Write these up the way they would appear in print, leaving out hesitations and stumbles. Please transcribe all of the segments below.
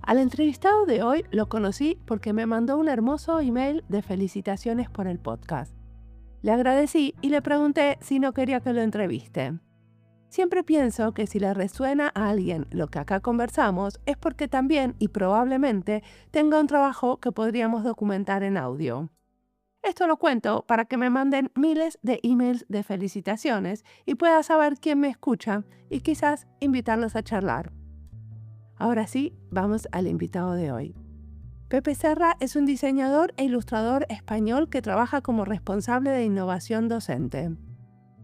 Al entrevistado de hoy lo conocí porque me mandó un hermoso email de felicitaciones por el podcast. Le agradecí y le pregunté si no quería que lo entreviste. Siempre pienso que si le resuena a alguien lo que acá conversamos es porque también y probablemente tenga un trabajo que podríamos documentar en audio. Esto lo cuento para que me manden miles de emails de felicitaciones y pueda saber quién me escucha y quizás invitarlos a charlar. Ahora sí, vamos al invitado de hoy. Pepe Serra es un diseñador e ilustrador español que trabaja como responsable de innovación docente.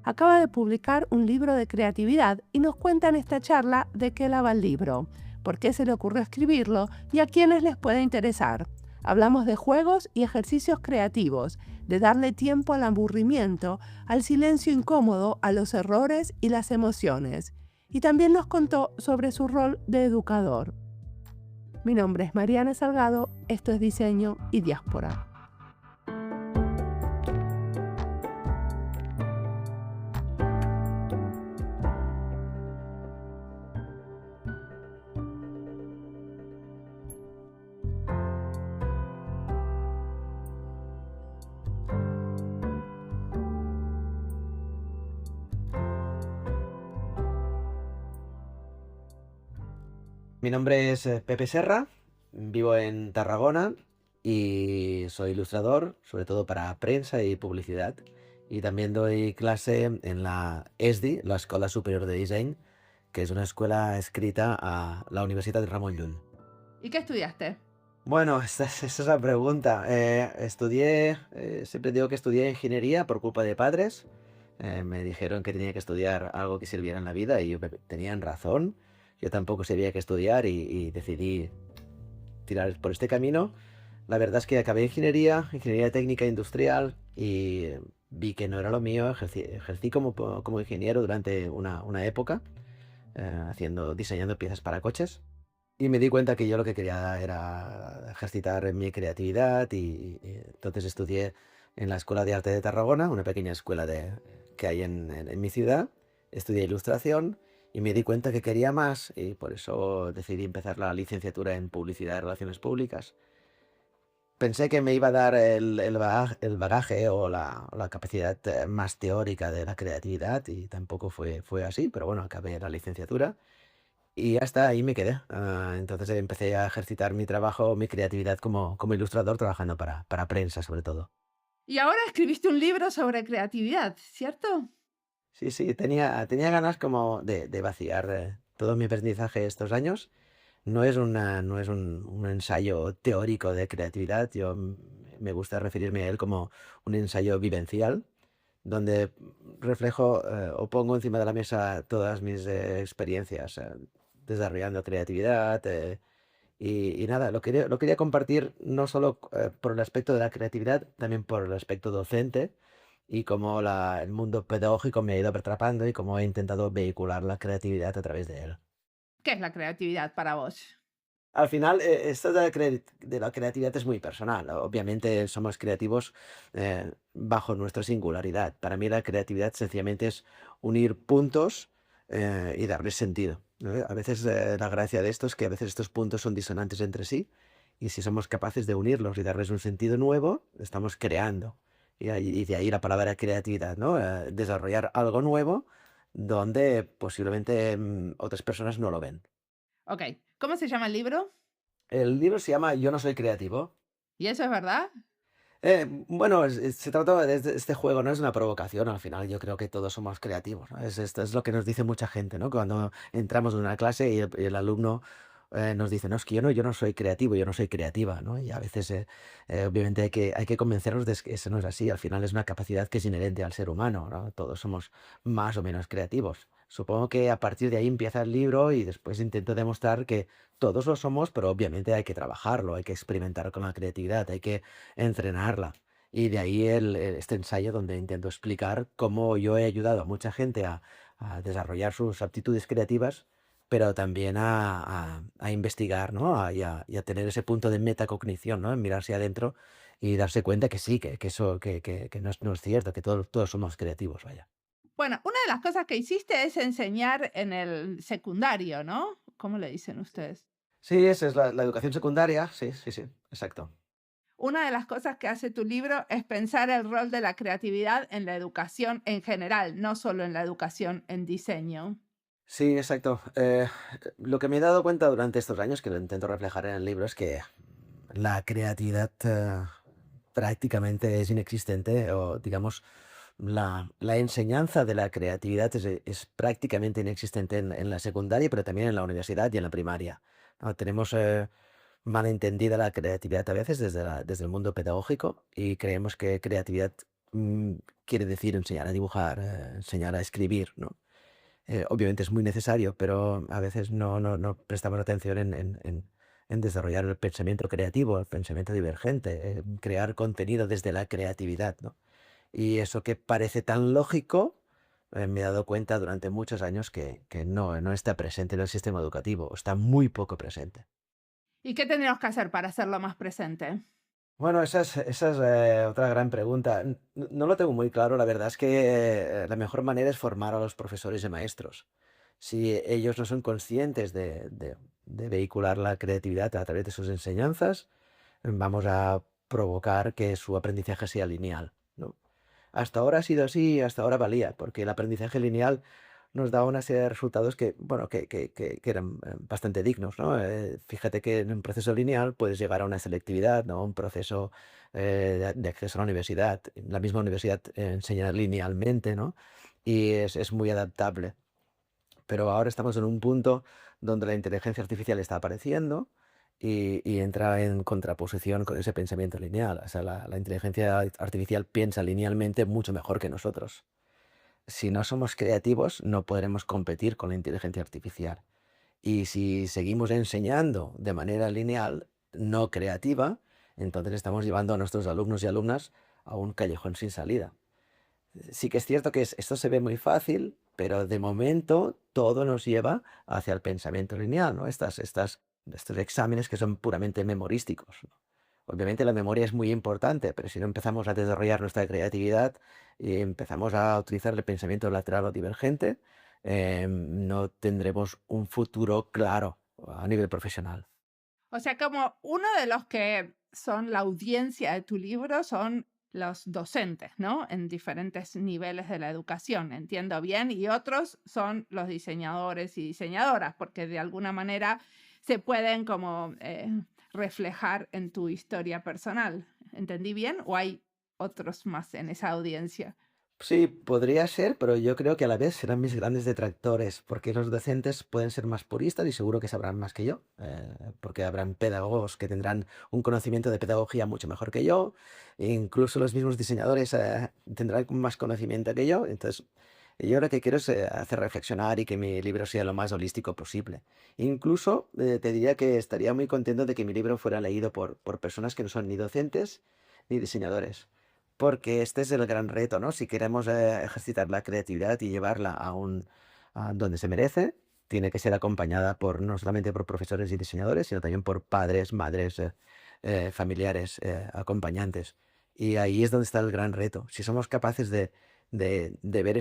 Acaba de publicar un libro de creatividad y nos cuenta en esta charla de qué va el libro, por qué se le ocurrió escribirlo y a quiénes les puede interesar. Hablamos de juegos y ejercicios creativos, de darle tiempo al aburrimiento, al silencio incómodo, a los errores y las emociones. Y también nos contó sobre su rol de educador. Mi nombre es Mariana Salgado, esto es Diseño y Diáspora. Mi nombre es Pepe Serra, vivo en Tarragona y soy ilustrador, sobre todo para prensa y publicidad. Y también doy clase en la ESDI, la Escuela Superior de Design, que es una escuela escrita a la Universidad de Ramon Llull. ¿Y qué estudiaste? Bueno, esa es la pregunta. Siempre digo que estudié ingeniería por culpa de padres. Me dijeron que tenía que estudiar algo que sirviera en la vida y tenían razón. Yo tampoco sabía qué estudiar y decidí tirar por este camino. La verdad es que acabé ingeniería técnica industrial y vi que no era lo mío. Ejercí como ingeniero durante una época, diseñando piezas para coches. Y me di cuenta que yo lo que quería era ejercitar mi creatividad y entonces estudié en la Escuela de Arte de Tarragona, una pequeña escuela que hay en mi ciudad. Estudié ilustración y me di cuenta que quería más y por eso decidí empezar la licenciatura en Publicidad y Relaciones Públicas. Pensé que me iba a dar el bagaje o la capacidad más teórica de la creatividad y tampoco fue así, pero bueno, acabé la licenciatura. Y hasta ahí me quedé. Entonces empecé a ejercitar mi trabajo, mi creatividad como ilustrador, trabajando para prensa sobre todo. Y ahora escribiste un libro sobre creatividad, ¿cierto? Sí, sí, tenía ganas como de vaciar todo mi aprendizaje estos años. No es un ensayo teórico de creatividad. Me gusta referirme a él como un ensayo vivencial, donde reflejo o pongo encima de la mesa todas mis experiencias desarrollando creatividad. Y nada, lo quería compartir no solo por el aspecto de la creatividad, también por el aspecto docente y cómo el mundo pedagógico me ha ido atrapando y cómo he intentado vehicular la creatividad a través de él. ¿Qué es la creatividad para vos? Al final, esto de la creatividad es muy personal. Obviamente somos creativos bajo nuestra singularidad. Para mí la creatividad sencillamente es unir puntos y darles sentido, ¿no? A veces la gracia de esto es que a veces estos puntos son disonantes entre sí y si somos capaces de unirlos y darles un sentido nuevo, estamos creando. Y de ahí la palabra creatividad, ¿no? Desarrollar algo nuevo donde posiblemente otras personas no lo ven. Ok, ¿cómo se llama el libro? El libro se llama Yo no soy creativo. ¿Y eso es verdad? Bueno, se trata de este juego, ¿no? Es una provocación, al final yo creo que todos somos creativos, ¿no? Esto es lo que nos dice mucha gente, ¿no? Cuando entramos en una clase y el alumno nos dice, no, es que yo no soy creativo, yo no soy creativa, ¿no? Y a veces, obviamente, hay que convencernos de que eso no es así. Al final es una capacidad que es inherente al ser humano, ¿no? Todos somos más o menos creativos. Supongo que a partir de ahí empieza el libro y después intento demostrar que todos lo somos, pero obviamente hay que trabajarlo, hay que experimentar con la creatividad, hay que entrenarla. Y de ahí este ensayo donde intento explicar cómo yo he ayudado a mucha gente a desarrollar sus aptitudes creativas, pero también a investigar, ¿no? Y a tener ese punto de metacognición, ¿no? En mirarse adentro y darse cuenta que sí, que eso que no es cierto, que todos somos creativos, vaya. Bueno, una de las cosas que hiciste es enseñar en el secundario, ¿no? ¿Cómo le dicen ustedes? Sí, esa es la educación secundaria. Sí, sí, sí, exacto. Una de las cosas que hace tu libro es pensar el rol de la creatividad en la educación en general, no solo en la educación en diseño. Sí, exacto. Lo que me he dado cuenta durante estos años, que lo intento reflejar en el libro, es que la creatividad prácticamente es inexistente, o digamos, la enseñanza de la creatividad es prácticamente inexistente en la secundaria, pero también en la universidad y en la primaria, ¿no? Tenemos malentendida la creatividad a veces desde el mundo pedagógico y creemos que creatividad mm, quiere decir enseñar a dibujar, enseñar a escribir, ¿no? Obviamente es muy necesario, pero a veces no prestamos atención en desarrollar el pensamiento creativo, el pensamiento divergente, crear contenido desde la creatividad, ¿no? Y eso que parece tan lógico, me he dado cuenta durante muchos años que no está presente en el sistema educativo, o está muy poco presente. ¿Y qué tendríamos que hacer para hacerlo más presente? Bueno, esa es otra gran pregunta. No lo tengo muy claro. La verdad es que la mejor manera es formar a los profesores y maestros. Si ellos no son conscientes de vehicular la creatividad a través de sus enseñanzas, vamos a provocar que su aprendizaje sea lineal, ¿no? Hasta ahora ha sido así, hasta ahora valía, porque el aprendizaje lineal nos daba una serie de resultados que, bueno, que eran bastante dignos, ¿no? Fíjate que en un proceso lineal puedes llegar a una selectividad, ¿no? Un proceso de acceso a la universidad. La misma universidad enseña linealmente, ¿no? Y es muy adaptable. Pero ahora estamos en un punto donde la inteligencia artificial está apareciendo y entra en contraposición con ese pensamiento lineal. O sea, la inteligencia artificial piensa linealmente mucho mejor que nosotros. Si no somos creativos, no podremos competir con la inteligencia artificial. Y si seguimos enseñando de manera lineal, no creativa, entonces estamos llevando a nuestros alumnos y alumnas a un callejón sin salida. Sí que es cierto que esto se ve muy fácil, pero de momento todo nos lleva hacia el pensamiento lineal, ¿no? Estos exámenes que son puramente memorísticos, ¿no? Obviamente la memoria es muy importante, pero si no empezamos a desarrollar nuestra creatividad y empezamos a utilizar el pensamiento lateral o divergente, no tendremos un futuro claro a nivel profesional. O sea, como uno de los que son la audiencia de tu libro son los docentes, ¿no? En diferentes niveles de la educación, entiendo bien, y otros son los diseñadores y diseñadoras, porque de alguna manera se pueden como reflejar en tu historia personal. ¿Entendí bien? ¿O hay otros más en esa audiencia? Sí, podría ser, pero yo creo que a la vez serán mis grandes detractores, porque los docentes pueden ser más puristas y seguro que sabrán más que yo, porque habrán pedagogos que tendrán un conocimiento de pedagogía mucho mejor que yo, e incluso los mismos diseñadores tendrán más conocimiento que yo. Entonces, yo lo que quiero es hacer reflexionar y que mi libro sea lo más holístico posible. Incluso te diría que estaría muy contento de que mi libro fuera leído por personas que no son ni docentes ni diseñadores. Porque este es el gran reto, ¿no? Si queremos ejercitar la creatividad y llevarla a donde se merece, tiene que ser acompañada por no solamente por profesores y diseñadores, sino también por padres, madres, familiares, acompañantes. Y ahí es donde está el gran reto. Si somos capaces de ver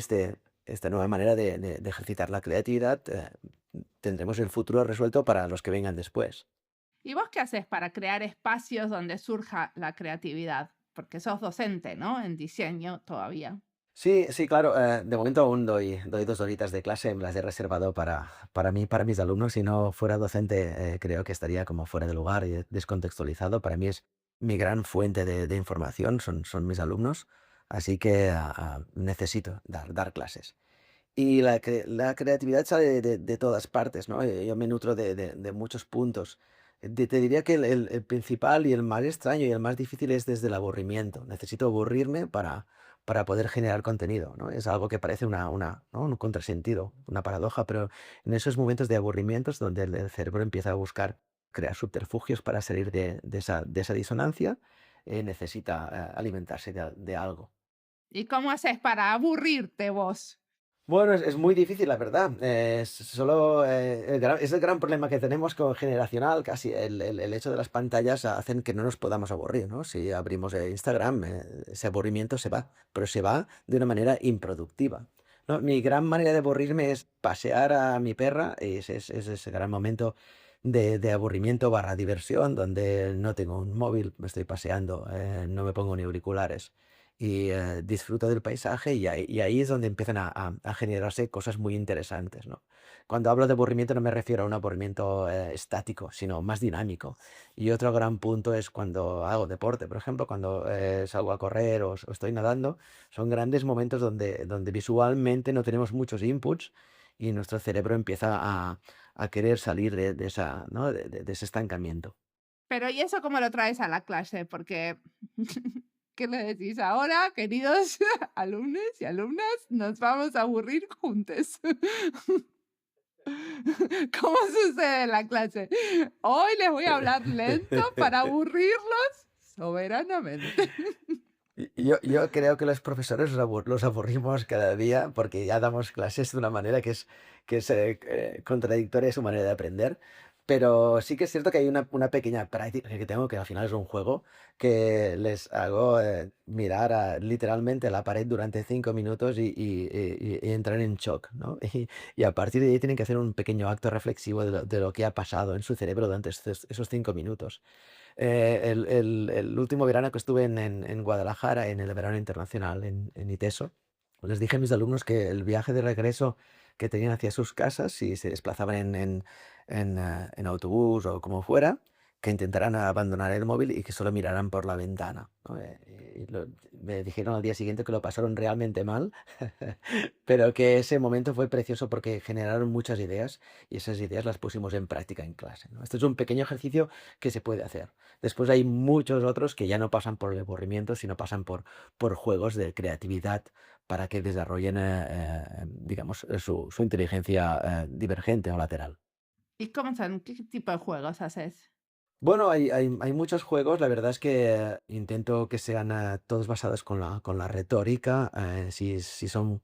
esta nueva manera de ejercitar la creatividad, tendremos el futuro resuelto para los que vengan después. ¿Y vos qué haces para crear espacios donde surja la creatividad? Porque sos docente, ¿no? En diseño todavía. Sí, sí, claro. De momento aún doy 2 horitas de clase, me las he reservado para mí, para mis alumnos. Si no fuera docente, creo que estaría como fuera de lugar y descontextualizado. Para mí es mi gran fuente de información, son mis alumnos, así que necesito dar clases. Y la creatividad sale de todas partes, ¿no? Yo me nutro de muchos puntos. Te diría que el principal y el más extraño y el más difícil es desde el aburrimiento. Necesito aburrirme para poder generar contenido, ¿no? Es algo que parece ¿no? Un contrasentido, una paradoja, pero en esos momentos de aburrimiento es donde el cerebro empieza a buscar crear subterfugios para salir de esa disonancia. Necesita alimentarse de algo. ¿Y cómo haces para aburrirte vos? Bueno, es muy difícil, la verdad. Solo, es el gran problema que tenemos como generacional, casi el hecho de las pantallas hacen que no nos podamos aburrir, ¿no? Si abrimos Instagram, ese aburrimiento se va, pero se va de una manera improductiva, ¿no? Mi gran manera de aburrirme es pasear a mi perra, es ese gran momento de aburrimiento barra diversión, donde no tengo un móvil, me estoy paseando, no me pongo ni auriculares y disfruto del paisaje y ahí es donde empiezan a generarse cosas muy interesantes, ¿no? Cuando hablo de aburrimiento no me refiero a un aburrimiento estático, sino más dinámico. Y otro gran punto es cuando hago deporte, por ejemplo, cuando salgo a correr o estoy nadando, son grandes momentos donde visualmente no tenemos muchos inputs y nuestro cerebro empieza a querer salir de esa, ¿no? De ese estancamiento. Pero ¿y eso cómo lo traes a la clase? Porque, ¿qué le decís ahora, queridos alumnos y alumnas? Nos vamos a aburrir juntos. ¿Cómo sucede en la clase? Hoy les voy a hablar lento para aburrirlos soberanamente. Yo creo que los profesores los aburrimos cada día porque ya damos clases de una manera que es contradictoria a su manera de aprender. Pero sí que es cierto que hay una pequeña práctica que tengo, que al final es un juego, que les hago mirar literalmente a la pared durante 5 minutos y entrar en shock, ¿no? Y a partir de ahí tienen que hacer un pequeño acto reflexivo de lo que ha pasado en su cerebro durante esos 5 minutos. El último verano que estuve en Guadalajara, en el verano internacional, en ITESO, les dije a mis alumnos que el viaje de regreso que tenían hacia sus casas, si se desplazaban en autobús o como fuera, que intentaran abandonar el móvil y que solo miraran por la ventana, ¿no? Me dijeron al día siguiente que lo pasaron realmente mal, pero que ese momento fue precioso porque generaron muchas ideas y esas ideas las pusimos en práctica en clase, ¿no? Este es un pequeño ejercicio que se puede hacer. Después hay muchos otros que ya no pasan por el aburrimiento, sino pasan por juegos de creatividad para que desarrollen, digamos, su inteligencia divergente o lateral. ¿Y cómo son? ¿Qué tipo de juegos haces? Bueno, hay muchos juegos, la verdad es que intento que sean todos basados con la retórica, si son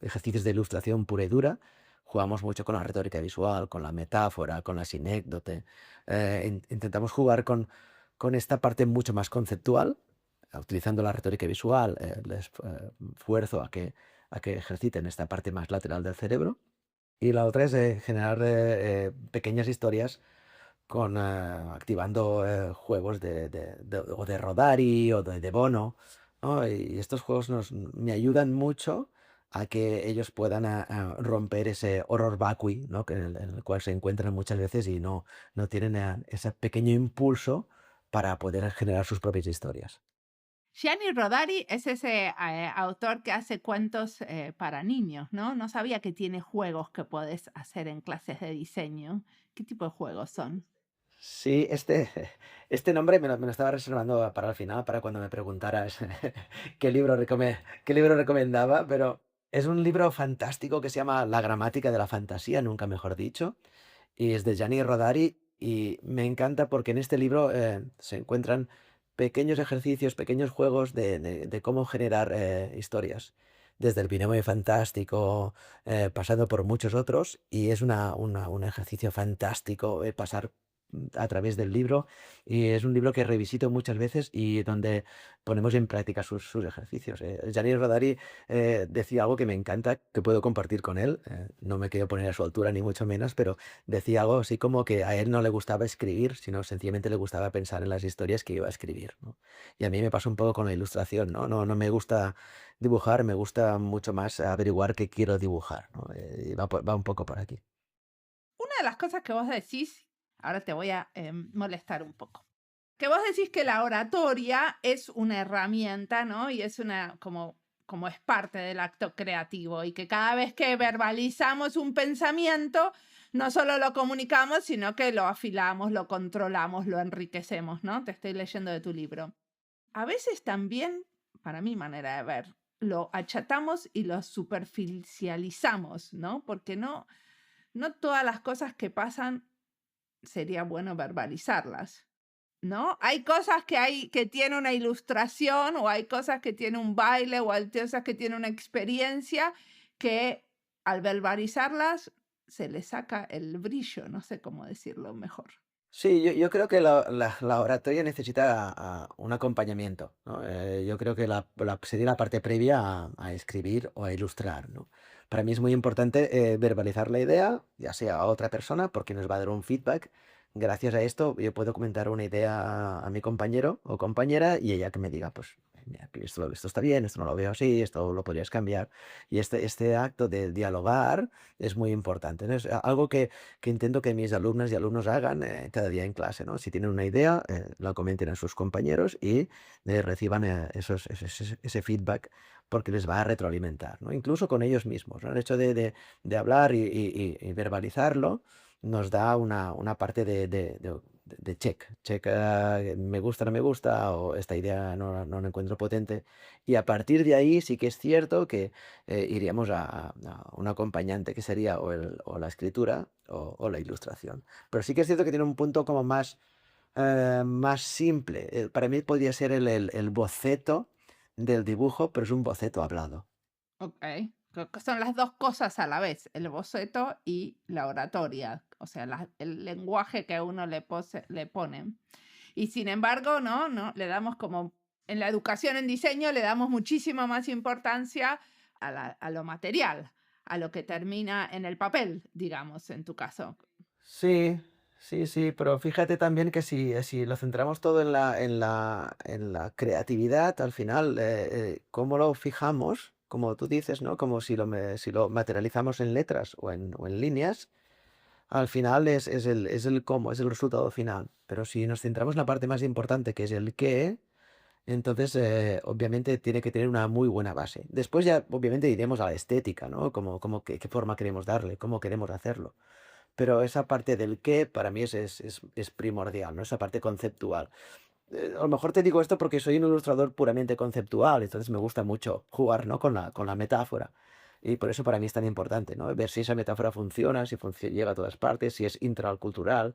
ejercicios de ilustración pura y dura, jugamos mucho con la retórica visual, con la metáfora, con la sinécdote, intentamos jugar con esta parte mucho más conceptual, utilizando la retórica visual, les fuerzo a que ejerciten esta parte más lateral del cerebro, y la otra es generar pequeñas historias activando juegos o de Rodari o de Bono, ¿no? Y estos juegos me ayudan mucho a que ellos puedan romper ese horror vacui, ¿no? En el cual se encuentran muchas veces y no tienen ese pequeño impulso para poder generar sus propias historias. Gianni Rodari es ese autor que hace cuentos para niños, ¿no? No sabía que tiene juegos que podés hacer en clases de diseño. ¿Qué tipo de juegos son? Sí, este nombre me lo estaba reservando para el final, para cuando me preguntaras qué libro recomendaba, pero es un libro fantástico que se llama La gramática de la fantasía, nunca mejor dicho, y es de Gianni Rodari, y me encanta porque en este libro se encuentran pequeños ejercicios, pequeños juegos de cómo generar historias, desde el binomio fantástico, pasando por muchos otros, y es un ejercicio fantástico pasar a través del libro, y es un libro que revisito muchas veces y donde ponemos en práctica sus ejercicios. Gianni Rodari decía algo que me encanta, que puedo compartir con él, no me quiero poner a su altura ni mucho menos, pero decía algo así como que a él no le gustaba escribir, sino sencillamente le gustaba pensar en las historias que iba a escribir, ¿no? Y a mí me pasa un poco con la ilustración, ¿no? No me gusta dibujar, me gusta mucho más averiguar qué quiero dibujar, ¿no? Y va un poco por aquí. Una de las cosas que vos decís, ahora te voy a molestar un poco, que vos decís que la oratoria es una herramienta, ¿no? Y es como es parte del acto creativo y que cada vez que verbalizamos un pensamiento, no solo lo comunicamos, sino que lo afilamos, lo controlamos, lo enriquecemos, ¿no? Te estoy leyendo de tu libro. A veces también, para mi manera de ver, lo achatamos y lo superficializamos, ¿no? Porque no todas las cosas que pasan sería bueno verbalizarlas, ¿no? Hay cosas que tiene una ilustración o hay cosas que tiene un baile o hay cosas que tiene una experiencia que al verbalizarlas se le saca el brillo, no sé cómo decirlo mejor. Sí, yo creo que la oratoria necesita un acompañamiento, ¿no? Yo creo que sería la parte previa a escribir o a ilustrar, ¿no? Para mí es muy importante verbalizar la idea, ya sea a otra persona, porque nos va a dar un feedback. Gracias a esto yo puedo comentar una idea a mi compañero o compañera y ella que me diga, pues, mira, que esto está bien, esto no lo veo así, esto lo podrías cambiar. Y este acto de dialogar es muy importante, ¿no? Es algo que intento que mis alumnas y alumnos hagan cada día en clase, ¿no? Si tienen una idea, la comenten a sus compañeros y reciban ese feedback porque les va a retroalimentar, ¿no? Incluso con ellos mismos, ¿no? El hecho de hablar y verbalizarlo nos da una parte de check, me gusta, no me gusta, o esta idea no la encuentro potente. Y a partir de ahí sí que es cierto que iríamos a un acompañante que sería o la escritura o la ilustración. Pero sí que es cierto que tiene un punto como más simple. Para mí podría ser el boceto del dibujo, pero es un boceto hablado. Ok. Que son las dos cosas a la vez, el boceto y la oratoria, o sea, el lenguaje que a uno le ponen. Y sin embargo, no, le damos como, en la educación en diseño, le damos muchísima más importancia a lo material, a lo que termina en el papel, digamos, en tu caso. Sí, sí, sí, pero fíjate también que si lo centramos todo en la creatividad, al final, cómo lo fijamos, como tú dices, ¿no? Como si lo materializamos en letras o en líneas, al final es el cómo, es el resultado final. Pero si nos centramos en la parte más importante, que es el qué, entonces, obviamente tiene que tener una muy buena base. Después ya, obviamente, iremos a la estética, ¿no? Qué forma queremos darle, cómo queremos hacerlo. Pero esa parte del qué para mí es primordial, ¿no? Esa parte conceptual. A lo mejor te digo esto porque soy un ilustrador puramente conceptual, entonces me gusta mucho jugar, ¿no? con la metáfora. Y por eso para mí es tan importante, ¿no? Ver si esa metáfora funciona, si llega a todas partes, si es intracultural.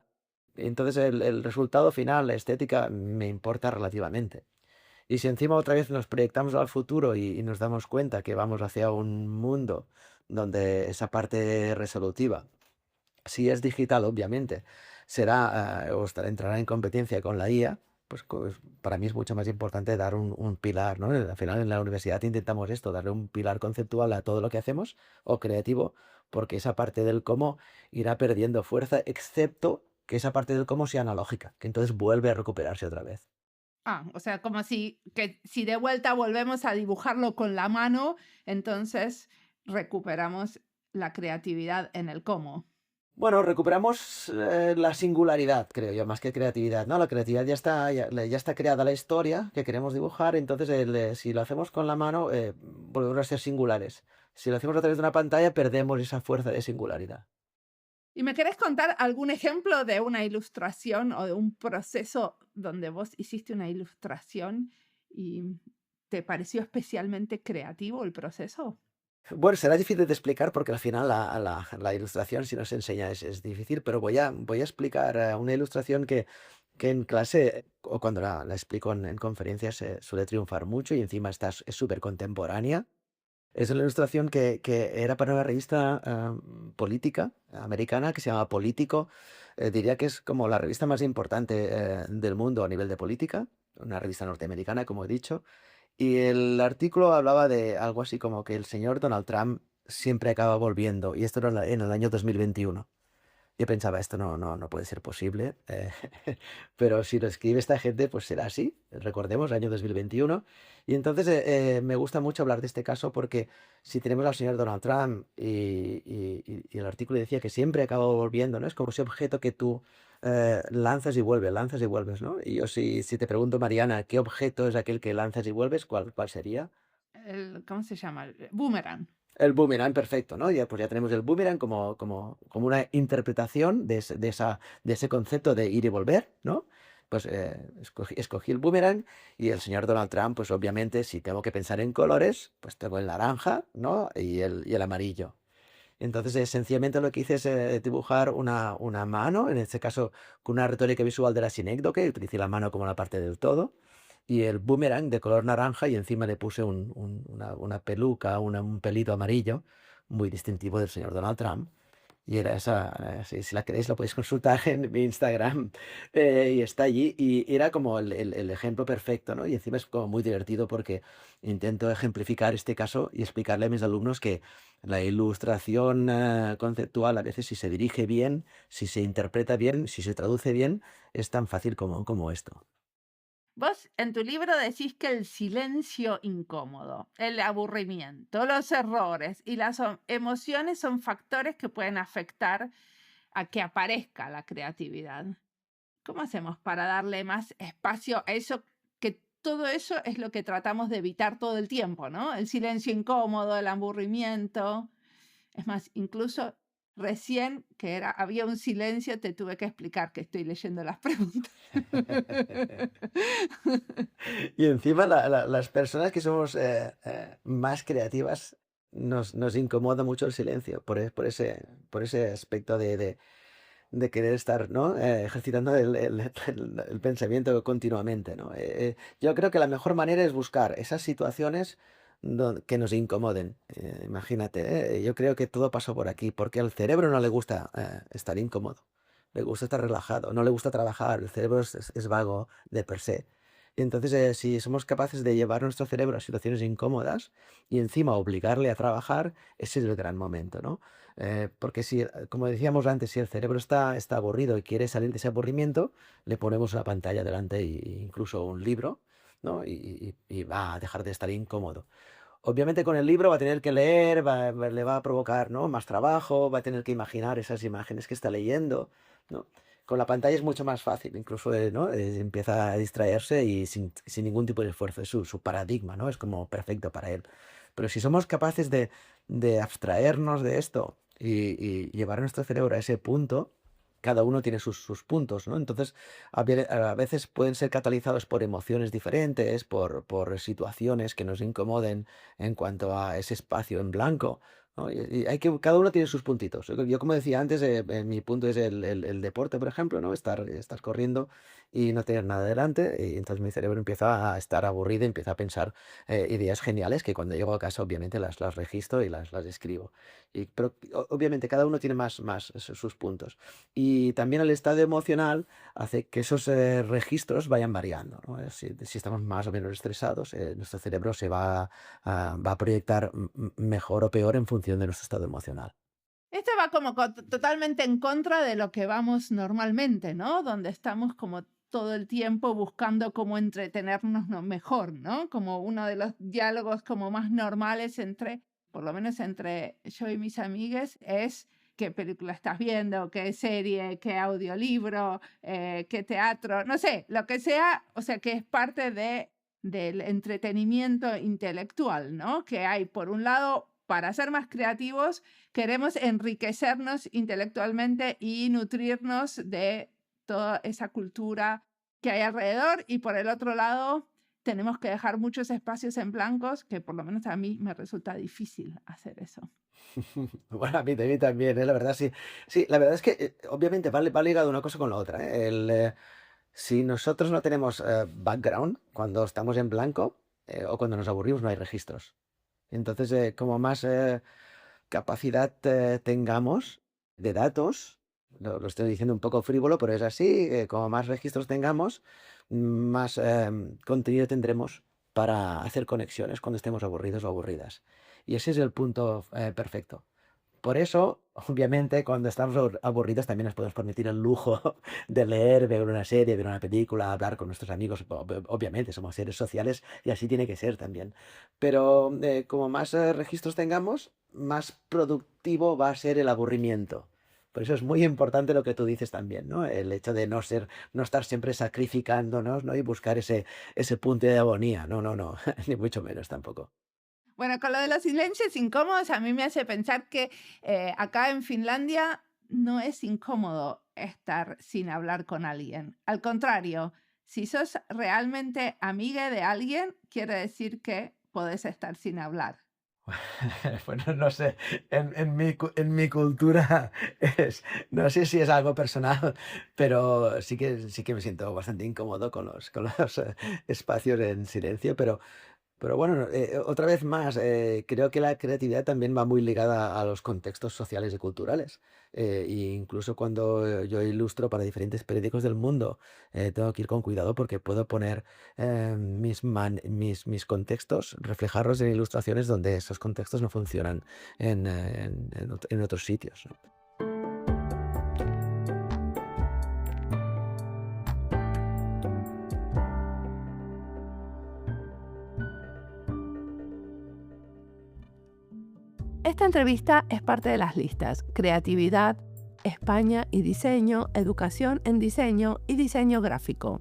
Entonces el resultado final, la estética, me importa relativamente. Y si encima otra vez nos proyectamos al futuro y nos damos cuenta que vamos hacia un mundo donde esa parte resolutiva, si es digital, obviamente, entrará en competencia con la IA, pues para mí es mucho más importante dar un pilar, ¿no? Al final en la universidad intentamos esto, darle un pilar conceptual a todo lo que hacemos o creativo, porque esa parte del cómo irá perdiendo fuerza, excepto que esa parte del cómo sea analógica, que entonces vuelve a recuperarse otra vez. O sea, como si de vuelta volvemos a dibujarlo con la mano, entonces recuperamos la creatividad en el cómo. Bueno, recuperamos la singularidad, creo yo, más que creatividad, ¿no? La creatividad ya está creada la historia que queremos dibujar, entonces si lo hacemos con la mano, volvemos a ser singulares. Si lo hacemos a través de una pantalla, perdemos esa fuerza de singularidad. ¿Y me querés contar algún ejemplo de una ilustración o de un proceso donde vos hiciste una ilustración y te pareció especialmente creativo el proceso? Bueno, será difícil de explicar porque al final la ilustración, si no se enseña, es difícil, pero voy a explicar una ilustración que en clase o cuando la explico en conferencias suele triunfar mucho y encima es súper contemporánea. Es una ilustración que era para una revista política americana que se llama Político. Diría que es como la revista más importante del mundo a nivel de política, una revista norteamericana, como he dicho. Y el artículo hablaba de algo así como que el señor Donald Trump siempre acaba volviendo, y esto era en el año 2021. Yo pensaba, esto no puede ser posible, pero si lo escribe esta gente, pues será así. Recordemos, año 2021. Y entonces me gusta mucho hablar de este caso porque si tenemos al señor Donald Trump y el artículo decía que siempre acaba volviendo, ¿no? Es como ese objeto que tú lanzas y vuelves, ¿no? Y yo si te pregunto, Mariana, ¿qué objeto es aquel que lanzas y vuelves? ¿Cuál sería? ¿Cómo se llama? El boomerang. El boomerang, perfecto, ¿no? Pues ya tenemos el boomerang como una interpretación de ese concepto de ir y volver, ¿no? Pues escogí el boomerang y el señor Donald Trump, pues obviamente si tengo que pensar en colores, pues tengo el naranja, ¿no? Y el amarillo. Entonces, sencillamente lo que hice es dibujar una mano, en este caso con una retórica visual de la sinécdoque, utilicé la mano como la parte del todo, y el boomerang de color naranja y encima le puse una peluca, un pelito amarillo, muy distintivo del señor Donald Trump. Y era esa, si la queréis, la podéis consultar en mi Instagram, y está allí. Y era como el ejemplo perfecto, ¿no? Y encima es como muy divertido porque intento ejemplificar este caso y explicarle a mis alumnos que la ilustración conceptual, a veces, si se dirige bien, si se interpreta bien, si se traduce bien, es tan fácil como esto. Vos en tu libro decís que el silencio incómodo, el aburrimiento, los errores y las emociones son factores que pueden afectar a que aparezca la creatividad. ¿Cómo hacemos para darle más espacio a eso? Que todo eso es lo que tratamos de evitar todo el tiempo, ¿no? El silencio incómodo, el aburrimiento. Es más, incluso recién había un silencio, te tuve que explicar que estoy leyendo las preguntas. Y encima las personas que somos más creativas nos incomoda mucho el silencio por ese aspecto de querer estar, ¿no? Ejercitando el pensamiento continuamente, ¿no? Yo creo que la mejor manera es buscar esas situaciones que nos incomoden. Imagínate, yo creo que todo pasó por aquí, porque al cerebro no le gusta estar incómodo, le gusta estar relajado, no le gusta trabajar, el cerebro es vago de per se. Y entonces, si somos capaces de llevar nuestro cerebro a situaciones incómodas y encima obligarle a trabajar, ese es el gran momento, ¿no? Porque si, como decíamos antes, si el cerebro está aburrido y quiere salir de ese aburrimiento, le ponemos una pantalla delante e incluso un libro, ¿no? Y va a dejar de estar incómodo. Obviamente con el libro va a tener que leer, le va a provocar, ¿no? Más trabajo, va a tener que imaginar esas imágenes que está leyendo, ¿no? Con la pantalla es mucho más fácil, incluso, ¿no? Empieza a distraerse y sin ningún tipo de esfuerzo, es su paradigma, ¿no? Es como perfecto para él. Pero si somos capaces de abstraernos de esto y llevar nuestro cerebro a ese punto, cada uno tiene sus puntos, ¿no? Entonces, a veces pueden ser catalizados por emociones diferentes, por situaciones que nos incomoden en cuanto a ese espacio en blanco, ¿no? Y cada uno tiene sus puntitos. Yo, como decía antes, mi punto es el deporte, por ejemplo, ¿no? Estás corriendo y no tener nada delante, y entonces mi cerebro empieza a estar aburrido y empieza a pensar ideas geniales que cuando llego a casa obviamente las registro y las escribo. Pero obviamente cada uno tiene más sus puntos. Y también el estado emocional hace que esos registros vayan variando, ¿no? Si estamos más o menos estresados, nuestro cerebro va a proyectar mejor o peor en función de nuestro estado emocional. Esto va como totalmente en contra de lo que vamos normalmente, ¿no? Donde estamos como todo el tiempo buscando cómo entretenernos mejor, ¿no? Como uno de los diálogos como más normales por lo menos entre yo y mis amigues, es qué película estás viendo, qué serie, qué audiolibro, qué teatro, no sé, lo que sea, o sea, que es parte del entretenimiento intelectual, ¿no? Que hay, por un lado, para ser más creativos, queremos enriquecernos intelectualmente y nutrirnos de toda esa cultura que hay alrededor, y por el otro lado tenemos que dejar muchos espacios en blancos, que por lo menos a mí me resulta difícil hacer eso. Bueno, a mí también, la verdad, sí. Sí, la verdad es que obviamente va ligado una cosa con la otra, ¿eh? Si nosotros no tenemos background, cuando estamos en blanco o cuando nos aburrimos, no hay registros. Entonces, como más capacidad tengamos de datos, lo estoy diciendo un poco frívolo, pero es así, como más registros tengamos, más contenido tendremos para hacer conexiones cuando estemos aburridos o aburridas. Y ese es el punto perfecto. Por eso, obviamente, cuando estamos aburridos también nos podemos permitir el lujo de leer, ver una serie, ver una película, hablar con nuestros amigos. Obviamente, somos seres sociales y así tiene que ser también. Pero como más registros tengamos, más productivo va a ser el aburrimiento. Por eso es muy importante lo que tú dices también, ¿no? El hecho de no estar siempre sacrificándonos, ¿no? Y buscar ese punto de agonía. No, no, no, ni mucho menos tampoco. Bueno, con lo de los silencios incómodos, a mí me hace pensar que acá en Finlandia no es incómodo estar sin hablar con alguien. Al contrario, si sos realmente amiga de alguien, quiere decir que podés estar sin hablar. Bueno, no sé, en mi cultura no sé si es algo personal, pero sí que me siento bastante incómodo con los espacios en silencio, pero Pero bueno, otra vez más, creo que la creatividad también va muy ligada a los contextos sociales y culturales. Y incluso cuando yo ilustro para diferentes periódicos del mundo, tengo que ir con cuidado porque puedo poner mis contextos, reflejarlos en ilustraciones donde esos contextos no funcionan en otros sitios, ¿no? Esta entrevista es parte de las listas Creatividad, España y Diseño, Educación en Diseño y Diseño Gráfico.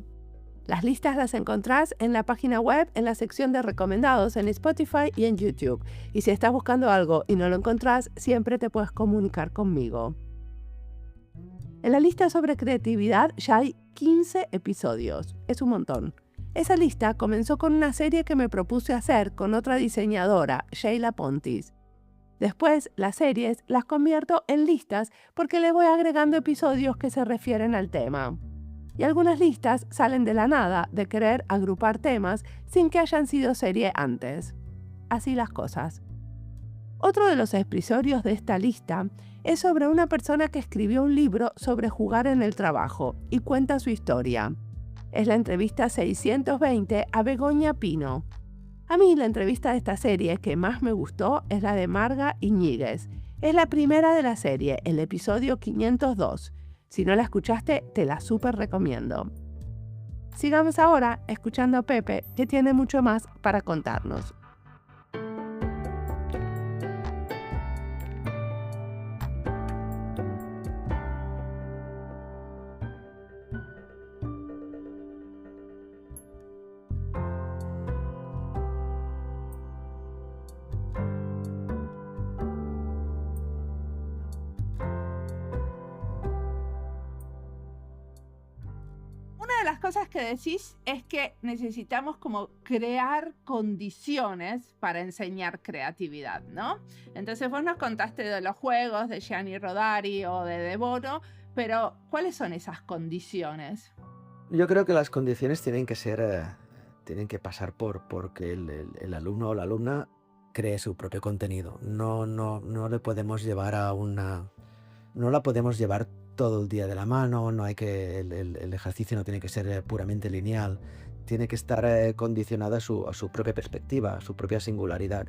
Las listas las encontrás en la página web en la sección de recomendados en Spotify y en YouTube. Y si estás buscando algo y no lo encontrás, siempre te puedes comunicar conmigo. En la lista sobre creatividad ya hay 15 episodios. Es un montón. Esa lista comenzó con una serie que me propuse hacer con otra diseñadora, Sheila Pontis. Después, las series las convierto en listas porque le voy agregando episodios que se refieren al tema. Y algunas listas salen de la nada, de querer agrupar temas sin que hayan sido serie antes. Así las cosas. Otro de los episodios de esta lista es sobre una persona que escribió un libro sobre jugar en el trabajo y cuenta su historia. Es la entrevista 620 a Begoña Pino. A mí la entrevista de esta serie que más me gustó es la de Marga Iñiguez. Es la primera de la serie, el episodio 502. Si no la escuchaste, te la súper recomiendo. Sigamos ahora escuchando a Pepe, que tiene mucho más para contarnos. Una de las cosas que decís es que necesitamos como crear condiciones para enseñar creatividad, ¿no? Entonces vos nos contaste de los juegos de Gianni Rodari o de Bono, pero ¿cuáles son esas condiciones? Yo creo que las condiciones tienen que ser, tienen que pasar porque el alumno o la alumna cree su propio contenido. No le podemos llevar no la podemos llevar todo el día de la mano, no hay que, el ejercicio no tiene que ser puramente lineal, tiene que estar condicionado a su propia perspectiva, a su propia singularidad.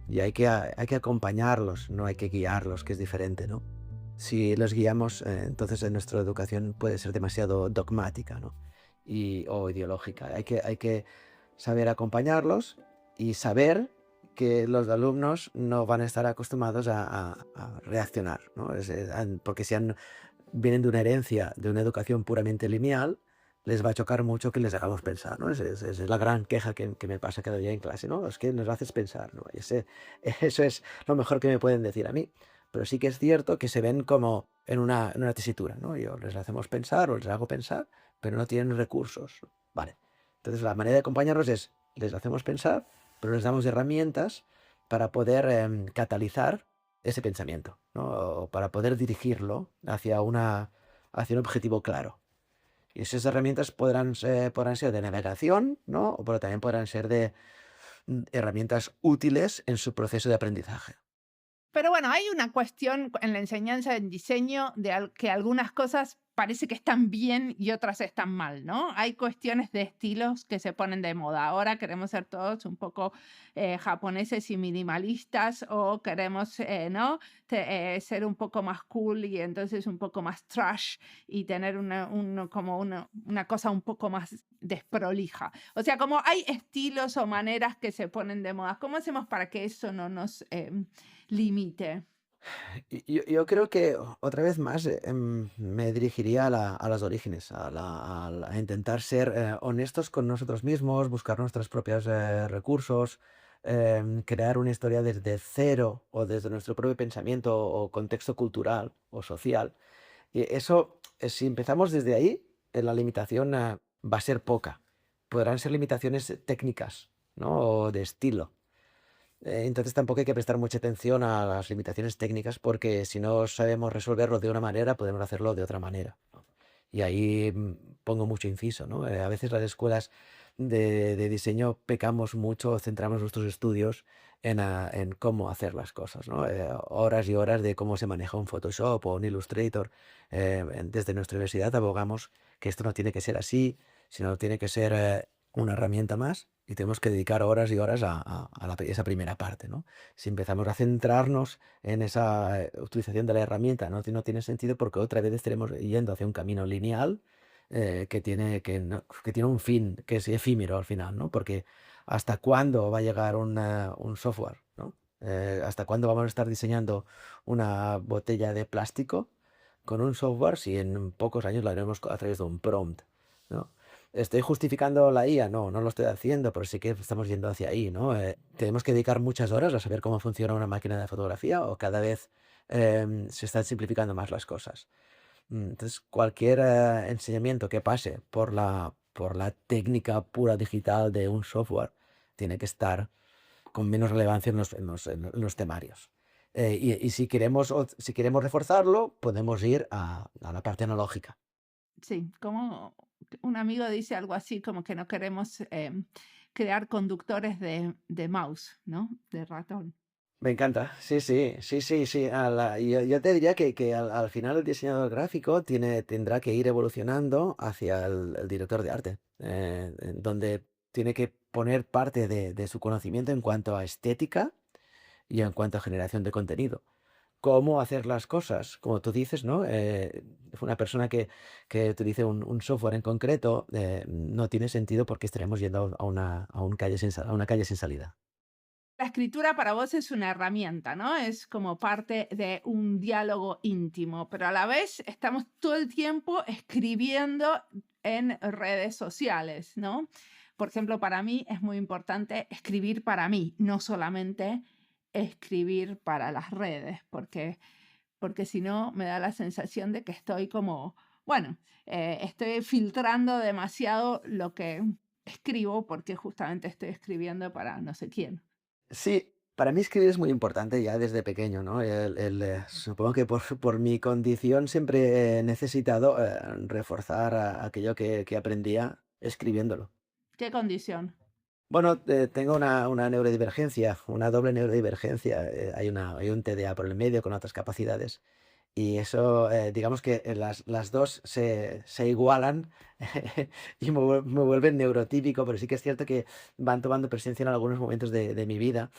Y hay que acompañarlos, no hay que guiarlos, que es diferente, ¿no? Si los guiamos, entonces nuestra educación puede ser demasiado dogmática, ¿no? O ideológica. Hay que saber acompañarlos y saber que los alumnos no van a estar acostumbrados a reaccionar, ¿no? Porque vienen de una herencia, de una educación puramente lineal, les va a chocar mucho que les hagamos pensar, ¿no? Es la gran queja que me pasa cada día en clase, ¿no? Es que nos haces pensar, ¿no? Eso es lo mejor que me pueden decir a mí. Pero sí que es cierto que se ven como en una tesitura, ¿no? Yo les hacemos pensar o les hago pensar, pero no tienen recursos. Vale. Entonces la manera de acompañarlos es, les hacemos pensar, pero les damos herramientas para poder catalizar ese pensamiento, ¿no? O para poder dirigirlo hacia un objetivo claro. Y esas herramientas podrán ser de navegación, ¿no? Pero también podrán ser de herramientas útiles en su proceso de aprendizaje. Pero bueno, hay una cuestión en la enseñanza en diseño de que algunas cosas parece que están bien y otras están mal, ¿no? Hay cuestiones de estilos que se ponen de moda. Ahora queremos ser todos un poco japoneses y minimalistas o queremos, ¿no? Ser un poco más cool y entonces un poco más trash y tener una cosa un poco más desprolija. O sea, como hay estilos o maneras que se ponen de moda. ¿Cómo hacemos para que eso no nos limite? Yo creo que otra vez más me dirigiría a los orígenes, a intentar ser honestos con nosotros mismos, buscar nuestros propios recursos, crear una historia desde cero o desde nuestro propio pensamiento o contexto cultural o social. Y eso, si empezamos desde ahí, la limitación va a ser poca. Podrán ser limitaciones técnicas, ¿no? O de estilo. Entonces tampoco hay que prestar mucha atención a las limitaciones técnicas porque si no sabemos resolverlo de una manera, podemos hacerlo de otra manera, ¿no? Y ahí pongo mucho inciso, ¿no? A veces las escuelas de diseño pecamos mucho, centramos nuestros estudios en cómo hacer las cosas, ¿no? Horas y horas de cómo se maneja un Photoshop o un Illustrator. Desde nuestra universidad abogamos que esto no tiene que ser así, sino tiene que ser una herramienta más y tenemos que dedicar horas y horas a esa primera parte, ¿no? Si empezamos a centrarnos en esa utilización de la herramienta, no tiene sentido porque otra vez estaremos yendo hacia un camino lineal que tiene un fin, que es efímero al final, ¿no? Porque ¿hasta cuándo va a llegar un software, ¿no? ¿Hasta cuándo vamos a estar diseñando una botella de plástico con un software si en pocos años lo haremos a través de un prompt, ¿no? ¿Estoy justificando la IA? No, no lo estoy haciendo, pero sí que estamos yendo hacia ahí, ¿no? ¿Tenemos que dedicar muchas horas a saber cómo funciona una máquina de fotografía o cada vez se están simplificando más las cosas? Entonces, cualquier enseñamiento que pase por la técnica pura digital de un software tiene que estar con menos relevancia en los temarios. Y si queremos reforzarlo, podemos ir a la parte analógica. Sí, como un amigo dice algo así como que no queremos crear conductores de mouse, ¿no? De ratón. Me encanta, sí, sí, sí, sí, sí. Yo te diría que al final el diseñador gráfico tendrá que ir evolucionando hacia el director de arte, en donde tiene que poner parte de su conocimiento en cuanto a estética y en cuanto a generación de contenido. Cómo hacer las cosas, como tú dices, ¿no? Una persona que utilice un software en concreto no tiene sentido porque estaremos yendo a una calle sin salida. La escritura para vos es una herramienta, ¿no? Es como parte de un diálogo íntimo, pero a la vez estamos todo el tiempo escribiendo en redes sociales, ¿no? Por ejemplo, para mí es muy importante escribir para mí, no solamente escribir para las redes, porque si no me da la sensación de que estoy como, bueno, estoy filtrando demasiado lo que escribo porque justamente estoy escribiendo para no sé quién. Sí, para mí escribir es muy importante ya desde pequeño, ¿no? Supongo que por mi condición siempre he necesitado reforzar aquello que aprendía escribiéndolo. ¿Qué condición? Bueno, tengo una neurodivergencia, una doble neurodivergencia. Hay un TDA por el medio con otras capacidades. Y eso, digamos que las dos se igualan y me vuelven neurotípico, pero sí que es cierto que van tomando presencia en algunos momentos de mi vida.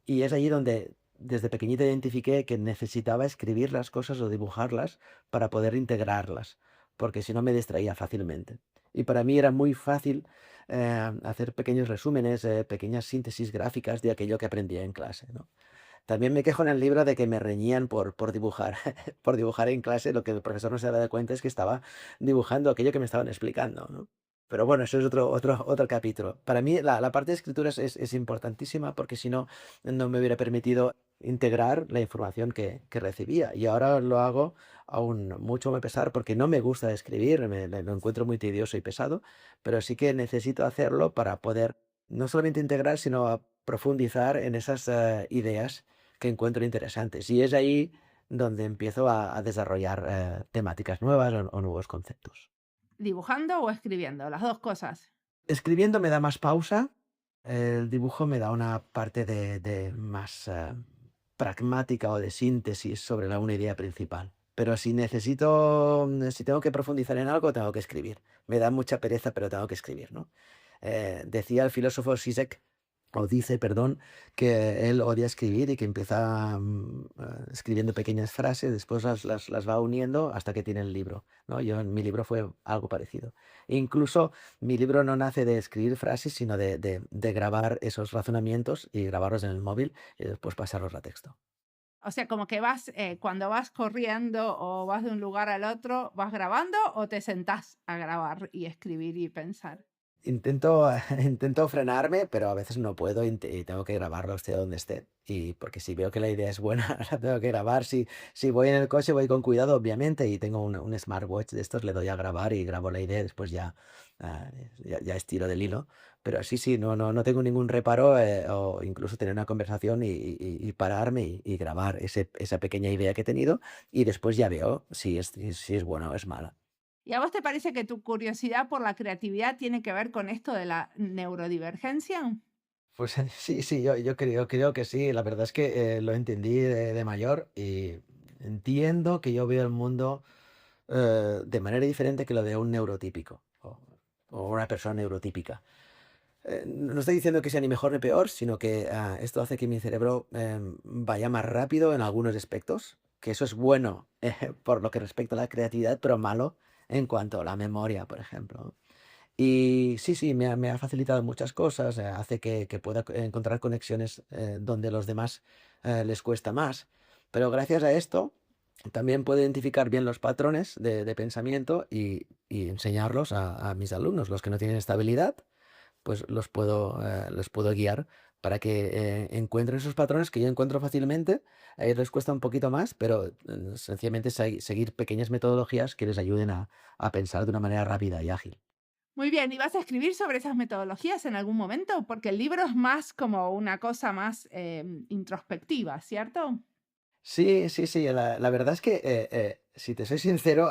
Y es allí donde desde pequeñito identifiqué que necesitaba escribir las cosas o dibujarlas para poder integrarlas, porque si no me distraía fácilmente. Y para mí era muy fácil hacer pequeños resúmenes, pequeñas síntesis gráficas de aquello que aprendía en clase, ¿no? También me quejo en el libro de que me reñían por dibujar, por dibujar en clase. Lo que el profesor no se daba cuenta es que estaba dibujando aquello que me estaban explicando, ¿no? Pero bueno, eso es otro capítulo. Para mí la parte de escritura es importantísima porque si no, no me hubiera permitido integrar la información que recibía. Y ahora lo hago aún mucho más pesar porque no me gusta escribir, lo encuentro muy tedioso y pesado, pero sí que necesito hacerlo para poder no solamente integrar, sino a profundizar en esas ideas que encuentro interesantes. Y es ahí donde empiezo a desarrollar temáticas nuevas o nuevos conceptos. ¿Dibujando o escribiendo? Las dos cosas. Escribiendo me da más pausa, el dibujo me da una parte de más pragmática o de síntesis sobre una idea principal. Pero si tengo que profundizar en algo, tengo que escribir. Me da mucha pereza, pero tengo que escribir, ¿no? Decía el filósofo Zizek, o dice, perdón, que él odia escribir y que empieza escribiendo pequeñas frases, después las va uniendo hasta que tiene el libro, ¿no? Yo en mi libro fue algo parecido. E incluso mi libro no nace de escribir frases, sino de grabar esos razonamientos y grabarlos en el móvil y después pasarlos a texto. O sea, como que vas, cuando vas corriendo o vas de un lugar al otro, ¿vas grabando o te sentás a grabar y escribir y pensar? Intento, intento frenarme, pero a veces no puedo y tengo que grabarlo esté donde esté. Y porque si veo que la idea es buena, la tengo que grabar. Si voy en el coche, voy con cuidado, obviamente, y tengo un smartwatch de estos, le doy a grabar y grabo la idea, después ya estiro del hilo. Pero sí, sí, no tengo ningún reparo, o incluso tener una conversación y pararme y grabar esa pequeña idea que he tenido, y después ya veo si es buena o es mala. ¿Y a vos te parece que tu curiosidad por la creatividad tiene que ver con esto de la neurodivergencia? Pues sí, sí, yo creo que sí. La verdad es que lo entendí de mayor y entiendo que yo veo el mundo de manera diferente que lo de un neurotípico o una persona neurotípica. No estoy diciendo que sea ni mejor ni peor, sino que esto hace que mi cerebro vaya más rápido en algunos aspectos, que eso es bueno por lo que respecta a la creatividad, pero malo en cuanto a la memoria, por ejemplo. Y sí, sí, me ha facilitado muchas cosas, hace que pueda encontrar conexiones donde los demás les cuesta más. Pero gracias a esto también puedo identificar bien los patrones de pensamiento y enseñarlos a mis alumnos, los que no tienen estabilidad pues los puedo guiar para que encuentren esos patrones que yo encuentro fácilmente. A ellos les cuesta un poquito más, pero sencillamente seguir pequeñas metodologías que les ayuden a pensar de una manera rápida y ágil. Muy bien, ¿y vas a escribir sobre esas metodologías en algún momento? Porque el libro es más como una cosa más introspectiva, ¿cierto? Sí, sí, sí. La verdad es que, si te soy sincero,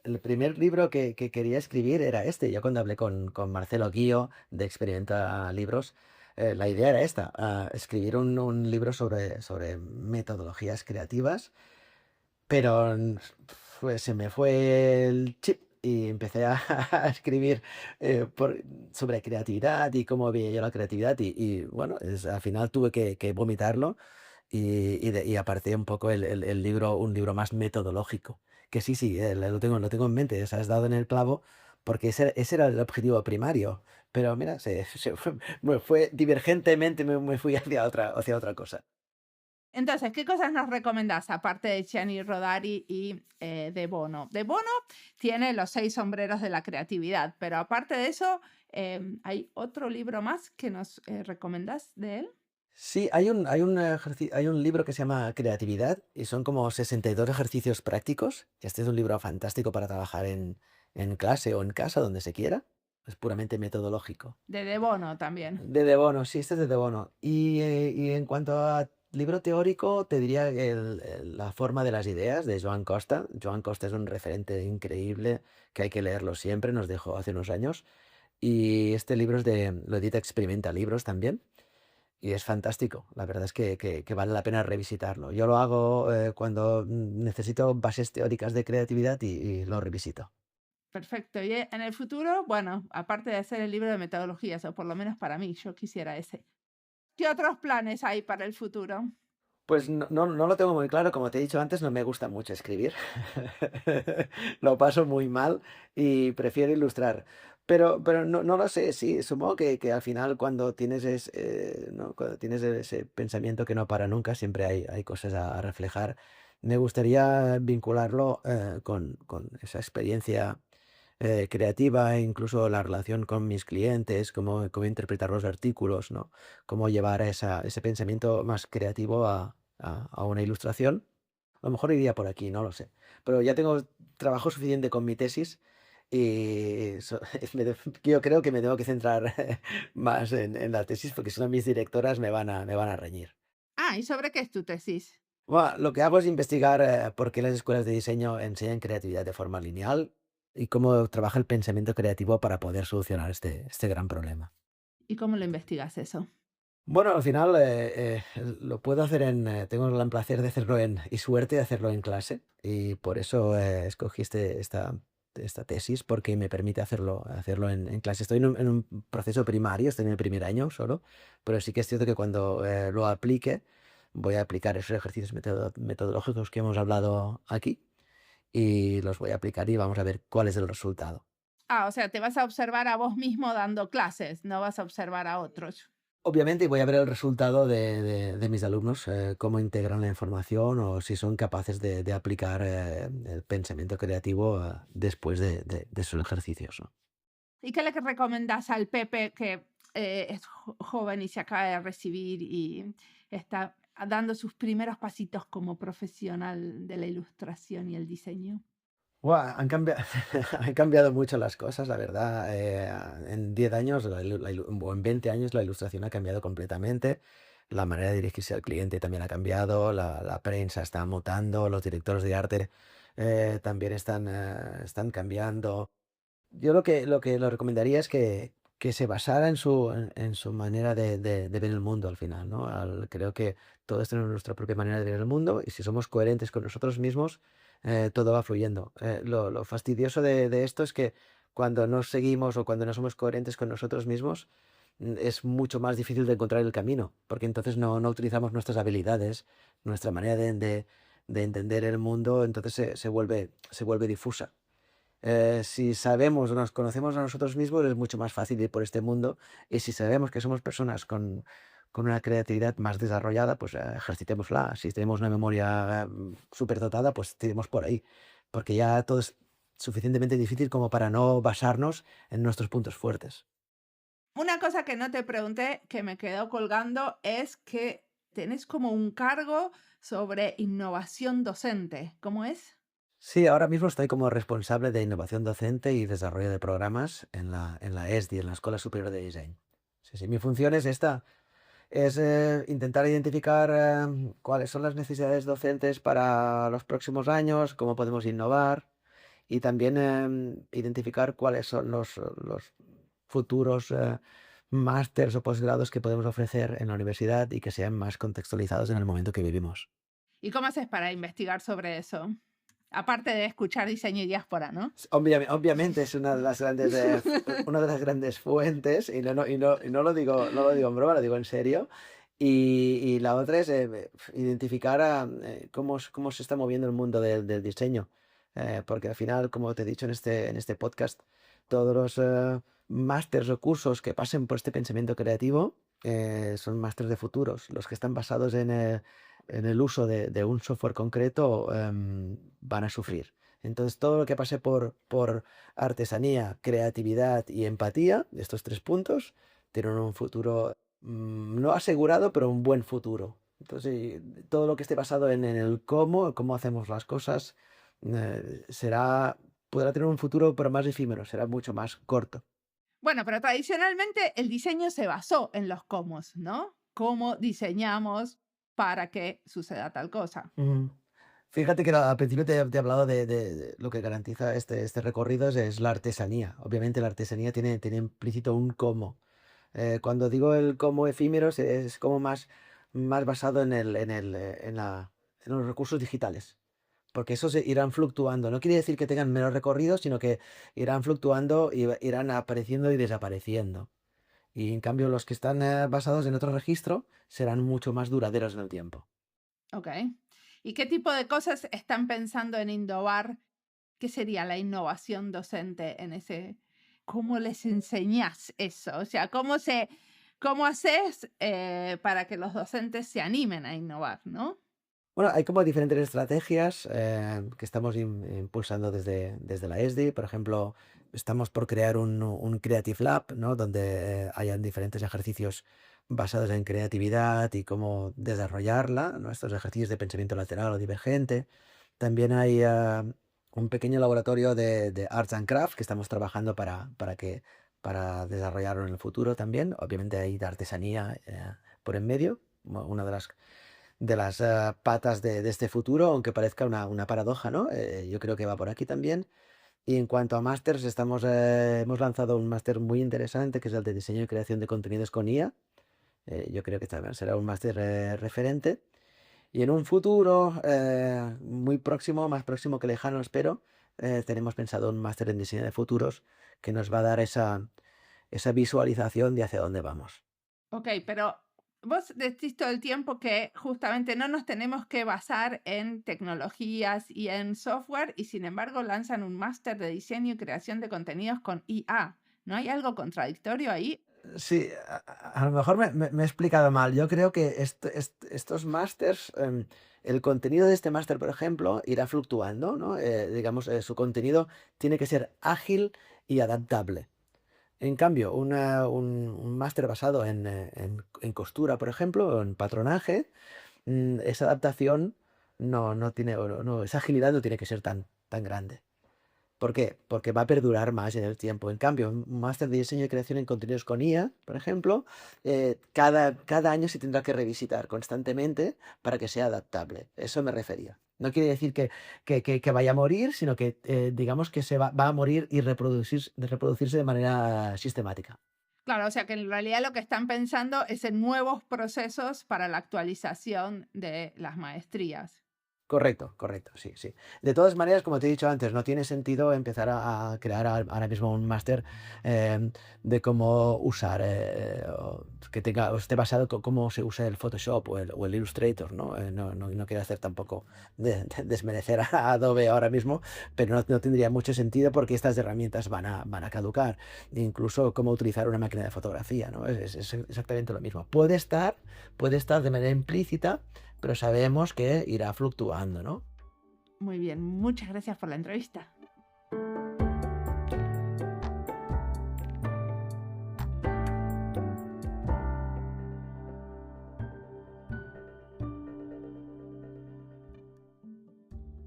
el primer libro que quería escribir era este. Yo cuando hablé con Marcelo Guío de Experimenta Libros, la idea era esta, escribir un libro sobre metodologías creativas, pero se me fue el chip y empecé a, a escribir sobre creatividad y cómo veía yo la creatividad y bueno, al final tuve que vomitarlo y aparté un poco el libro, un libro más metodológico. Que sí, sí, lo tengo en mente, has dado en el clavo, porque ese era el objetivo primario. Pero mira, me fue divergentemente, me fui hacia otra cosa. Entonces, ¿qué cosas nos recomendás aparte de Gianni Rodari y de Bono? De Bono tiene Los 6 sombreros de la creatividad, pero aparte de eso, ¿hay otro libro más que nos recomendás de él? Sí, hay un libro que se llama Creatividad y son como 62 ejercicios prácticos. Este es un libro fantástico para trabajar en clase o en casa, donde se quiera. Es puramente metodológico. De Bono también. De Bono, sí, este es de Bono. Y en cuanto a libro teórico, te diría que La forma de las ideas de Joan Costa. Joan Costa es un referente increíble que hay que leerlo siempre, nos dejó hace unos años. Y este libro lo edita Experimenta Libros también. Y es fantástico, la verdad es que vale la pena revisitarlo. Yo lo hago cuando necesito bases teóricas de creatividad y lo revisito. Perfecto. Y en el futuro, bueno, aparte de hacer el libro de metodologías, o por lo menos para mí, yo quisiera ese. ¿Qué otros planes hay para el futuro? Pues no lo tengo muy claro, como te he dicho antes, no me gusta mucho escribir. Lo paso muy mal y prefiero ilustrar. Pero no lo sé, sí, supongo que al final ¿no? Cuando tienes ese pensamiento que no para nunca, siempre hay cosas a reflejar. Me gustaría vincularlo con esa experiencia creativa e incluso la relación con mis clientes, cómo interpretar los artículos, ¿no? Cómo llevar ese pensamiento más creativo a una ilustración. A lo mejor iría por aquí, no lo sé. Pero ya tengo trabajo suficiente con mi tesis y yo creo que me tengo que centrar más en la tesis porque si no mis directoras me van a reñir. Ah, ¿y sobre qué es tu tesis? Lo que hago es investigar por qué las escuelas de diseño enseñan creatividad de forma lineal y cómo trabaja el pensamiento creativo para poder solucionar este gran problema. ¿Y cómo lo investigas eso? Bueno, al final lo puedo hacer tengo el placer de hacerlo y suerte de hacerlo en clase y por eso escogí esta tesis porque me permite hacerlo en clase. Estoy en un proceso primario, estoy en el primer año solo, pero sí que es cierto que cuando lo aplique voy a aplicar esos ejercicios metodológicos que hemos hablado aquí y los voy a aplicar y vamos a ver cuál es el resultado. Ah, o sea, te vas a observar a vos mismo dando clases, no vas a observar a otros. Obviamente voy a ver el resultado de mis alumnos, cómo integran la información o si son capaces de aplicar el pensamiento creativo después de sus ejercicios, ¿no? ¿Y qué le recomendás al Pepe que es joven y se acaba de recibir y está dando sus primeros pasitos como profesional de la ilustración y el diseño? Buah, han cambiado mucho las cosas, la verdad. En 10 años o en 20 años la ilustración ha cambiado completamente. La manera de dirigirse al cliente también ha cambiado, la prensa está mutando, los directores de arte también están cambiando. Yo lo recomendaría es que se basara en su manera de ver el mundo al final, ¿no? Creo que todos tenemos nuestra propia manera de ver el mundo y si somos coherentes con nosotros mismos, todo va fluyendo. Lo fastidioso de esto es que cuando no seguimos o cuando no somos coherentes con nosotros mismos, es mucho más difícil de encontrar el camino, porque entonces no utilizamos nuestras habilidades, nuestra manera de entender el mundo, entonces se vuelve difusa. Si sabemos o nos conocemos a nosotros mismos, es mucho más fácil ir por este mundo. Y si sabemos que somos personas con una creatividad más desarrollada, pues ejercitémosla. Si tenemos una memoria súper dotada, pues tiremos por ahí. Porque ya todo es suficientemente difícil como para no basarnos en nuestros puntos fuertes. Una cosa que no te pregunté, que me quedó colgando, es que tenés como un cargo sobre innovación docente. ¿Cómo es? Sí, ahora mismo estoy como responsable de innovación docente y desarrollo de programas en la ESDI, en la Escuela Superior de Diseño. Sí, sí, mi función es esta. Es intentar identificar cuáles son las necesidades docentes para los próximos años, cómo podemos innovar y también identificar cuáles son los futuros másters o posgrados que podemos ofrecer en la universidad y que sean más contextualizados en el momento que vivimos. ¿Y cómo haces para investigar sobre eso? Aparte de escuchar diseño y diáspora, ¿no? Obviamente es una de las grandes, una de las grandes fuentes y no lo digo en broma, lo digo en serio. Y la otra es identificar cómo se está moviendo el mundo del diseño. Porque al final, como te he dicho en este podcast, todos los másters o cursos que pasen por este pensamiento creativo son másters de futuros. Los que están basados en el uso de un software concreto van a sufrir. Entonces, todo lo que pase por artesanía, creatividad y empatía, estos tres puntos, tienen un futuro no asegurado, pero un buen futuro. Entonces, todo lo que esté basado en el cómo hacemos las cosas, podrá tener un futuro, pero más efímero, será mucho más corto. Bueno, pero tradicionalmente el diseño se basó en los cómo, ¿no? Cómo diseñamos para que suceda tal cosa. Ujú. Fíjate que al principio te he hablado de lo que garantiza este recorrido es la artesanía. Obviamente la artesanía tiene implícito un cómo. Cuando digo el cómo efímero es como más basado en los recursos digitales. Porque esos irán fluctuando. No quiere decir que tengan menos recorrido, sino que irán fluctuando y irán apareciendo y desapareciendo. Y en cambio los que están basados en otro registro serán mucho más duraderos en el tiempo. Ok. ¿Y qué tipo de cosas están pensando en innovar? ¿Qué sería la innovación docente en ese? ¿Cómo les enseñás eso? O sea, cómo haces para que los docentes se animen a innovar, ¿no? Bueno, hay como diferentes estrategias que estamos impulsando desde la ESDI. Por ejemplo, estamos por crear un Creative Lab, ¿no? Donde hayan diferentes ejercicios basados en creatividad y cómo desarrollarla, ¿no? Estos ejercicios de pensamiento lateral o divergente. También hay un pequeño laboratorio de Arts and Craft que estamos trabajando para desarrollarlo en el futuro también. Obviamente hay de artesanía por en medio, una de las patas de este futuro, aunque parezca una paradoja, ¿no? Yo creo que va por aquí también. Y en cuanto a másters, hemos lanzado un máster muy interesante, que es el de diseño y creación de contenidos con IA. Yo creo que también será un máster referente. Y en un futuro muy próximo, más próximo que lejano, espero, tenemos pensado un máster en diseño de futuros que nos va a dar esa visualización de hacia dónde vamos. Ok, pero vos decís todo el tiempo que justamente no nos tenemos que basar en tecnologías y en software y sin embargo lanzan un máster de diseño y creación de contenidos con IA. ¿No hay algo contradictorio ahí? Sí, a lo mejor me he explicado mal. Yo creo que estos másters, el contenido de este máster, por ejemplo, irá fluctuando, ¿no? Digamos, su contenido tiene que ser ágil y adaptable. En cambio, un máster basado en costura, por ejemplo, o en patronaje, esa adaptación no tiene, o no, esa agilidad no tiene que ser tan grande. ¿Por qué? Porque va a perdurar más en el tiempo. En cambio, un máster de diseño y creación en contenidos con IA, por ejemplo, cada año se tendrá que revisitar constantemente para que sea adaptable. Eso me refería. No quiere decir que vaya a morir, sino que digamos que va a morir y reproducirse de manera sistemática. Claro, o sea que en realidad lo que están pensando es en nuevos procesos para la actualización de las maestrías. Correcto, sí, sí. De todas maneras, como te he dicho antes, no tiene sentido empezar a crear ahora mismo un máster de cómo usar, o esté basado en cómo se usa el Photoshop o el Illustrator, ¿no? No quiero hacer tampoco desmerecer a Adobe ahora mismo, pero no tendría mucho sentido porque estas herramientas van a caducar. Incluso cómo utilizar una máquina de fotografía, ¿no? Es exactamente lo mismo. Puede estar de manera implícita, pero sabemos que irá fluctuando, ¿no? Muy bien, muchas gracias por la entrevista.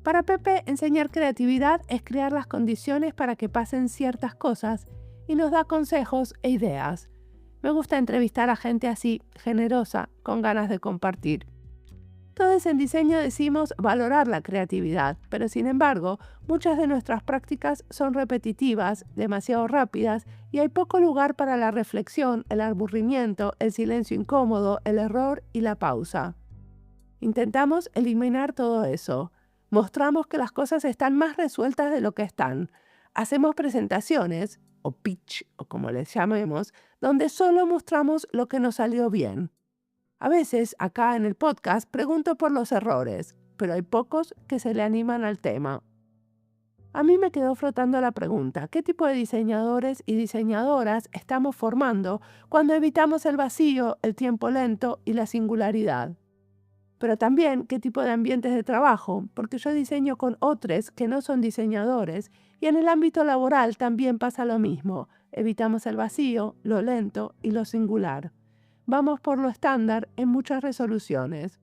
Para Pepe, enseñar creatividad es crear las condiciones para que pasen ciertas cosas y nos da consejos e ideas. Me gusta entrevistar a gente así, generosa, con ganas de compartir. Todos en diseño decimos valorar la creatividad, pero sin embargo, muchas de nuestras prácticas son repetitivas, demasiado rápidas y hay poco lugar para la reflexión, el aburrimiento, el silencio incómodo, el error y la pausa. Intentamos eliminar todo eso. Mostramos que las cosas están más resueltas de lo que están. Hacemos presentaciones, o pitch, o como les llamemos, donde solo mostramos lo que nos salió bien. A veces, acá en el podcast, pregunto por los errores, pero hay pocos que se le animan al tema. A mí me quedó flotando la pregunta, ¿qué tipo de diseñadores y diseñadoras estamos formando cuando evitamos el vacío, el tiempo lento y la singularidad? Pero también, ¿qué tipo de ambientes de trabajo? Porque yo diseño con otros que no son diseñadores y en el ámbito laboral también pasa lo mismo. Evitamos el vacío, lo lento y lo singular. Vamos por lo estándar en muchas resoluciones.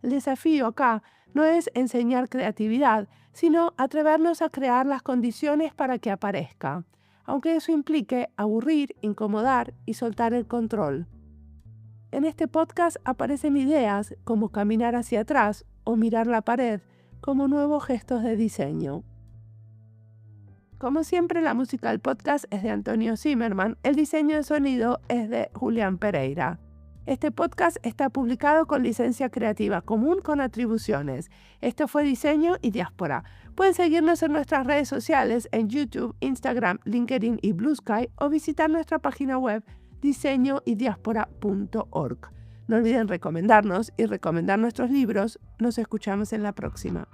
El desafío acá no es enseñar creatividad, sino atrevernos a crear las condiciones para que aparezca, aunque eso implique aburrir, incomodar y soltar el control. En este podcast aparecen ideas como caminar hacia atrás o mirar la pared como nuevos gestos de diseño. Como siempre, la música del podcast es de Antonio Zimmerman, el diseño de sonido es de Julián Pereira. Este podcast está publicado con licencia creativa común con atribuciones. Esto fue Diseño y Diáspora. Pueden seguirnos en nuestras redes sociales en YouTube, Instagram, LinkedIn y Blue Sky o visitar nuestra página web diseñoydiaspora.org. No olviden recomendarnos y recomendar nuestros libros. Nos escuchamos en la próxima.